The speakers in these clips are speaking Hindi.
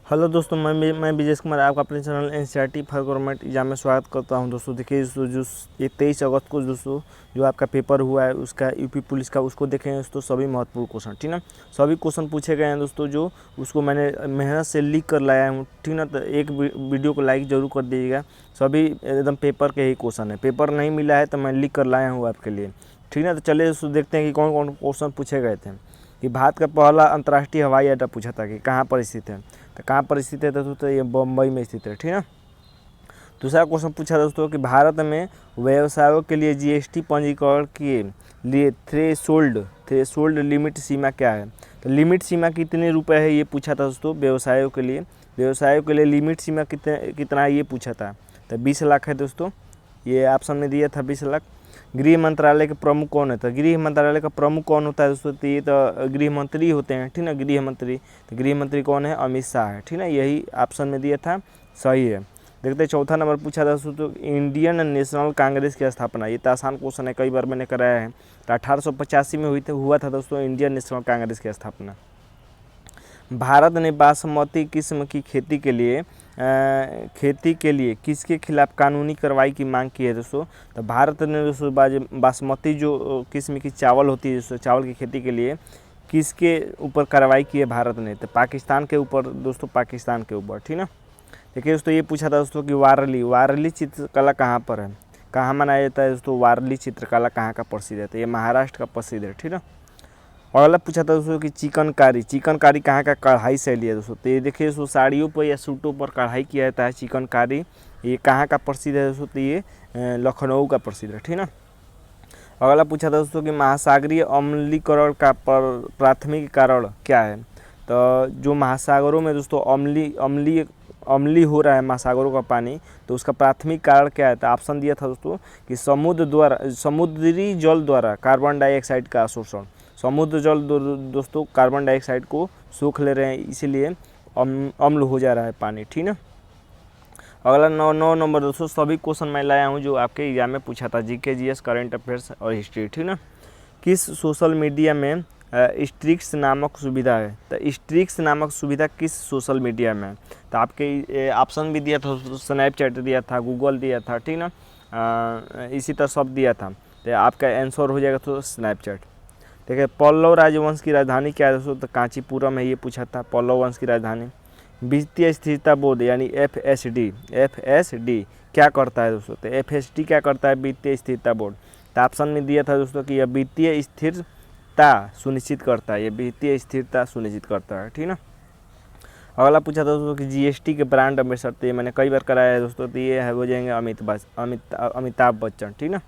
हेलो दोस्तों, मैं विजेश कुमार आपका अपने channel NCERT for government exam में स्वागत करता हूं। दोस्तों देखिए दोस्तों, जो ये 23 अगस्त को दोस्तों जो आपका पेपर हुआ है उसका यूपी पुलिस का, उसको देखें दोस्तों सभी महत्वपूर्ण क्वेश्चन, ठीक ना। सभी क्वेश्चन पूछे गए हैं दोस्तों, जो उसको मैंने मेहनत से लिख कर लाया हूँ, ठीक ना। तो एक वीडियो को लाइक ज़रूर कर दीजिएगा। सभी एकदम पेपर के ही क्वेश्चन है, पेपर नहीं मिला है तो मैं लिख कर लाया हूँ आपके लिए, ठीक ना। तो चलिए दोस्तों देखते हैं कि कौन कौन क्वेश्चन पूछे गए थे। कि भारत का पहला अंतर्राष्ट्रीय हवाई अड्डा पूछा था कि कहाँ पर स्थित है, तो कहाँ पर स्थित है दोस्तों, तो ये बम्बई में स्थित है, ठीक है। दूसरा क्वेश्चन पूछा दोस्तों कि भारत में व्यवसायों के लिए जीएसटी पंजीकरण के लिए थ्रेशोल्ड लिमिट सीमा क्या है। तो लिमिट सीमा कितने रुपए है ये पूछा था दोस्तों व्यवसायों के लिए। व्यवसायों के लिए लिमिट सीमा कितना है ये पूछा था। तो 20 लाख है दोस्तों, ये ऑप्शन में दिया था 20 लाख। गृह मंत्रालय के प्रमुख कौन है, तो गृह मंत्रालय का प्रमुख कौन होता है दोस्तों, तो ये तो गृह मंत्री होते हैं, ठीक ना, गृह मंत्री। तो गृह मंत्री कौन है, अमित शाह है, ठीक ना, यही ऑप्शन में दिया था, सही है। देखते हैं चौथा नंबर पूछा था दोस्तों, तो इंडियन नेशनल कांग्रेस की स्थापना, ये तो आसान क्वेश्चन है, कई बार मैंने कराया है। तो 1885 में हुआ था दोस्तों इंडियन नेशनल कांग्रेस की स्थापना। भारत ने बासमती किस्म की खेती के लिए किसके खिलाफ कानूनी कार्रवाई की मांग की है दोस्तों। तो भारत ने दोस्तों बासमती जो किस्म की चावल होती है दोस्तों, चावल की खेती के लिए किसके ऊपर कार्रवाई की है भारत ने, तो पाकिस्तान के ऊपर दोस्तों, पाकिस्तान के ऊपर, ठीक ना। देखिए दोस्तों ये पूछा था दोस्तों कि वारली चित्रकला कहाँ पर है, कहाँ मनाया जाता है दोस्तों, वारली चित्रकला कहाँ का प्रसिद्ध है, तो ये महाराष्ट्र का प्रसिद्ध है, ठीक है। और अगला पूछा था दोस्तों कि चिकनकारी कहाँ का कढ़ाई शैली है दोस्तों। तो ये देखिए दोस्तों साड़ियों पर या सूटों पर कढ़ाई किया जाता है चिकनकारी, ये कहाँ का प्रसिद्ध है दोस्तों, तो ये लखनऊ का प्रसिद्ध है, ठीक ना। अगला पूछा था दोस्तों कि महासागरीय अम्लीकरण का प्राथमिक कारण क्या है। तो जो महासागरों में दोस्तों अम्ली हो रहा है महासागरों का पानी, तो उसका प्राथमिक कारण क्या है। तो ऑप्शन दिया था दोस्तों कि समुद्री जल द्वारा कार्बन डाइऑक्साइड का अवशोषण। समुद्र जल दोस्तों कार्बन डाइऑक्साइड को सोख ले रहे हैं, इसीलिए अम्ल हो जा रहा है पानी, ठीक ना। अगला 9 नंबर दोस्तों, सभी क्वेश्चन मैं लाया हूँ जो आपके एग्जाम में पूछा था, जीके जीएस करंट अफेयर्स और हिस्ट्री, ठीक ना। किस सोशल मीडिया में स्ट्रिक्स नामक सुविधा है। तो स्ट्रिक्स नामक सुविधा किस सोशल मीडिया में है। तो आपके ऑप्शन भी दिया था, स्नैपचैट दिया था, गूगल दिया था, ठीक ना, इसी तरह सब दिया था। तो आपका आंसर हो जाएगा तो स्नैपचैट। देखिए पल्लव राजवंश की राजधानी क्या है दोस्तों, तो कांचीपुरम है, ये पूछा था पल्लव वंश की राजधानी। वित्तीय स्थिरता बोर्ड यानी एफएसडी क्या करता है दोस्तों, तो एफएसडी क्या करता है, वित्तीय स्थिरता बोर्ड। तो ऑप्शन में दिया था दोस्तों कि यह वित्तीय स्थिरता सुनिश्चित करता है, ये वित्तीय स्थिरता सुनिश्चित करता है, ठीक ना। अगला पूछा था दोस्तों कि जीएसटी के ब्रांड एम्बेसडर, तो ये मैंने कई बार कराया है दोस्तों, तो ये है हो जाएंगे अमिताभ बच्चन, ठीक ना।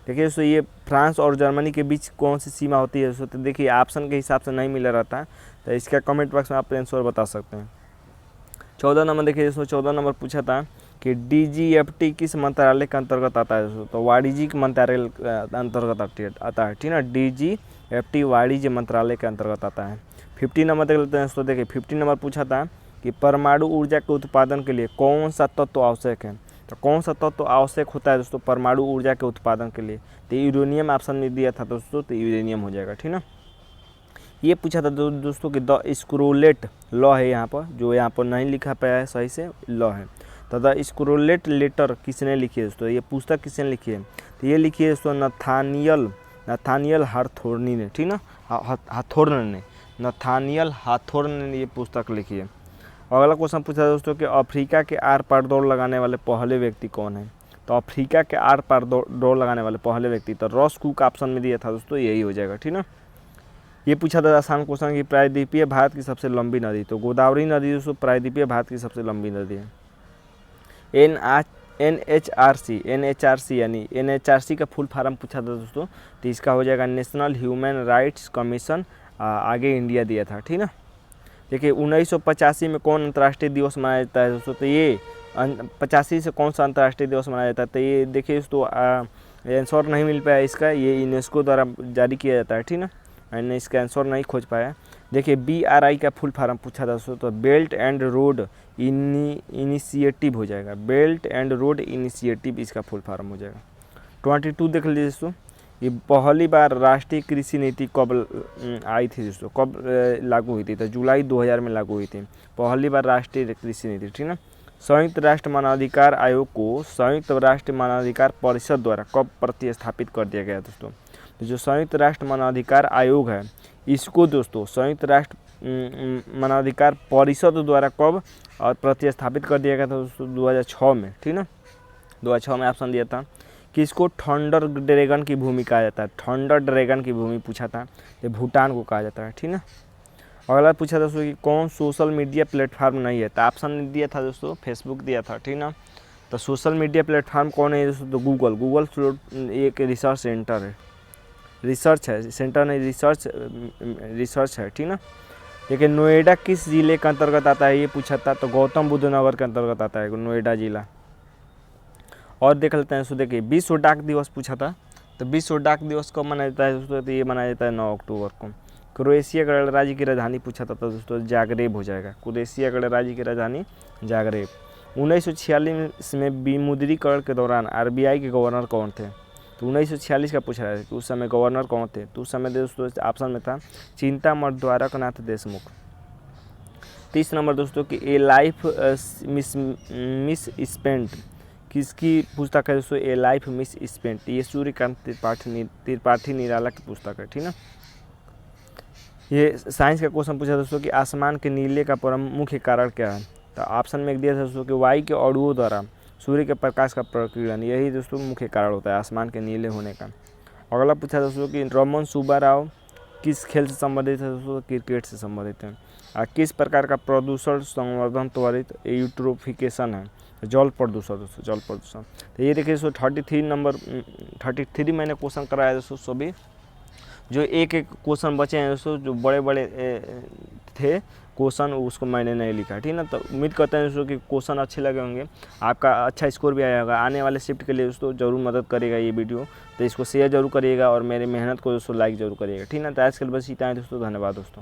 देखिए दोस्तों ये फ्रांस और जर्मनी के बीच कौन सी सीमा होती है दोस्तों, तो देखिए ऑप्शन के हिसाब से नहीं मिला रहता है, तो इसका कमेंट बॉक्स में आप आंसर बता सकते हैं। 14 नंबर देखिए दोस्तों, 14 नंबर पूछा था कि डीजीएफटी किस मंत्रालय के अंतर्गत आता है दोस्तों, तो वाणिज्यिक मंत्रालय अंतर्गत आता है, ठीक ना। डीजीएफटी वाणिज्य मंत्रालय के अंतर्गत आता है। 15 नंबर देख लेते हैं दोस्तों। देखिए 15 नंबर पूछा था कि परमाणु ऊर्जा के उत्पादन के लिए कौन सा तत्व आवश्यक है। तो कौन सा तत्व आवश्यक होता है दोस्तों परमाणु ऊर्जा के उत्पादन के लिए, तो यूरेनियम ऑप्शन में दिया था दोस्तों, तो यूरेनियम हो जाएगा, ठीक ना। ये पूछा था दोस्तों कि द स्क्रोलेट लॉ है, यहाँ पर जो यहाँ पर नहीं लिखा पाया है सही से, लॉ है। तो द स्क्रोलेट लेटर किसने लिखी है दोस्तों, ये पुस्तक किसने लिखी है, तो ये लिखी है दोस्तों नथानियल हाथोर्नी ने, ठीक ना, नथानियल हाथोर्न ने ये पुस्तक लिखी है। अगला क्वेश्चन पूछा दोस्तों कि अफ्रीका के आर पार दौड़ लगाने वाले पहले व्यक्ति कौन है। तो अफ्रीका के आर पार दौड़ लगाने वाले पहले व्यक्ति, तो रॉस कुक ऑप्शन में दिया था दोस्तों, यही हो जाएगा, ठीक ना। ये पूछा था आसान क्वेश्चन कि प्रायद्वीपीय भारत की सबसे लंबी नदी, तो गोदावरी नदी दोस्तों प्रायद्वीपीय भारत की सबसे लंबी नदी है। एनएचआरसी यानी एनएचआरसी का फुल फॉर्म पूछा था दोस्तों, तो इसका हो जाएगा नेशनल ह्यूमन राइट्स कमीशन, आगे इंडिया दिया था, ठीक ना। देखिए 1985 में कौन अंतर्राष्ट्रीय दिवस मनाया जाता है दोस्तों, तो ये 85 से कौन सा अंतर्राष्ट्रीय दिवस मनाया जाता है, तो ये देखिए दोस्तों आंसर नहीं मिल पाया इसका, ये यूनेस्को द्वारा जारी किया जाता है, ठीक ना, मैंने इसका आंसर नहीं खोज पाया। देखिए BRI का फुल फॉर्म पूछा था दोस्तों, तो बेल्ट एंड रोड इनिशिएटिव हो जाएगा, बेल्ट एंड रोड इनिशिएटिव इसका फुल फॉर्म हो जाएगा। 22 देख लीजिए दोस्तों, ये पहली बार राष्ट्रीय कृषि नीति कब आई थी दोस्तों, कब लागू हुई थी? तो जुलाई 2000 में लागू हुई थी पहली बार राष्ट्रीय कृषि नीति, ठीक ना। संयुक्त राष्ट्र मानवाधिकार आयोग को संयुक्त राष्ट्र मानवाधिकार परिषद द्वारा कब प्रतिस्थापित कर दिया गया दोस्तों? तो जो संयुक्त राष्ट्र मानवाधिकार आयोग है इसको दोस्तों संयुक्त राष्ट्र मानवाधिकार परिषद द्वारा कब प्रतिस्थापित कर दिया गया था दोस्तों? 2006 में, ठीक ना। 2006 में ऑप्शन दिया था कि इसको थंडर ड्रैगन की भूमि कहा जाता है। थंडर ड्रैगन की भूमि पूछा था, ये भूटान को कहा जाता है, ठीक ना। अगला पूछा था दोस्तों कि कौन सोशल मीडिया प्लेटफॉर्म नहीं है? तो ऑप्शन दिया था दोस्तों फेसबुक दिया था, ठीक ना। तो सोशल मीडिया प्लेटफॉर्म कौन है दोस्तों? तो गूगल एक रिसर्च सेंटर है, रिसर्च है, सेंटर नहीं रिसर्च है, ठीक ना। लेकिन नोएडा किस ज़िले के अंतर्गत आता है ये पूछा था, तो गौतम बुद्ध नगर के अंतर्गत आता है नोएडा जिला। और देख लेते हैं दोस्तों, देखिए विश्व डाक दिवस पूछा था, तो विश्व डाक दिवस कब मनाया जाता है दोस्तों? तो ये मनाया जाता है 9 अक्टूबर को। क्रोएशिया गणराज्य की राजधानी पूछा था, तो दोस्तों जागरेब हो जाएगा। क्रोएशिया गणराज्य की राजधानी जागरेब। 1946 में विमुद्रीकरण के दौरान आरबीआई के गवर्नर कौन थे? तो 1946 का पूछ रहा है कि उस समय गवर्नर कौन थे? तो उस समय दोस्तों ऑप्शन में था चिंतामण द्वारकानाथ देशमुख। 30 नंबर दोस्तों कि ए लाइफ मिस स्पेंट किसकी पुस्तक है दोस्तों? ए लाइफ मिस स्पेंट, ये सूर्यकांत त्रिपाठी निराला की पुस्तक है, ठीक ना। ये साइंस का क्वेश्चन पूछा दोस्तों कि आसमान के नीले का मुख्य कारण क्या है? तो ऑप्शन में दिया था दोस्तों कि वायु के अणुओं द्वारा सूर्य के प्रकाश का प्रकीर्णन, यही दोस्तों मुख्य कारण होता है आसमान के नीले होने का। अगला पूछा दोस्तों कि रमन सुब्बाराव किस खेल से संबंधित है दोस्तों? क्रिकेट से संबंधित है। किस प्रकार का प्रदूषण संवर्धन त्वरित यूट्रोफिकेशन है? जल प्रदूषण दोस्तों, जल प्रदूषण। तो ये देखिए दोस्तों 33 मैंने क्वेश्चन कराया दोस्तों सभी, जो एक क्वेश्चन बचे हैं दोस्तों जो बड़े बड़े थे क्वेश्चन उसको मैंने नहीं लिखा, ठीक ना। तो उम्मीद करते हैं दोस्तों कि क्वेश्चन अच्छे लगे होंगे, आपका अच्छा स्कोर भी आया होगा। आने वाले शिफ्ट के लिए दोस्तों जरूर मदद करेगा ये वीडियो, तो इसको शेयर जरूर करिएगा और मेरी मेहनत को दोस्तों लाइक जरूर करिएगा, ठीक ना। तो आज के लिए बस इतना है दोस्तों, धन्यवाद दोस्तों।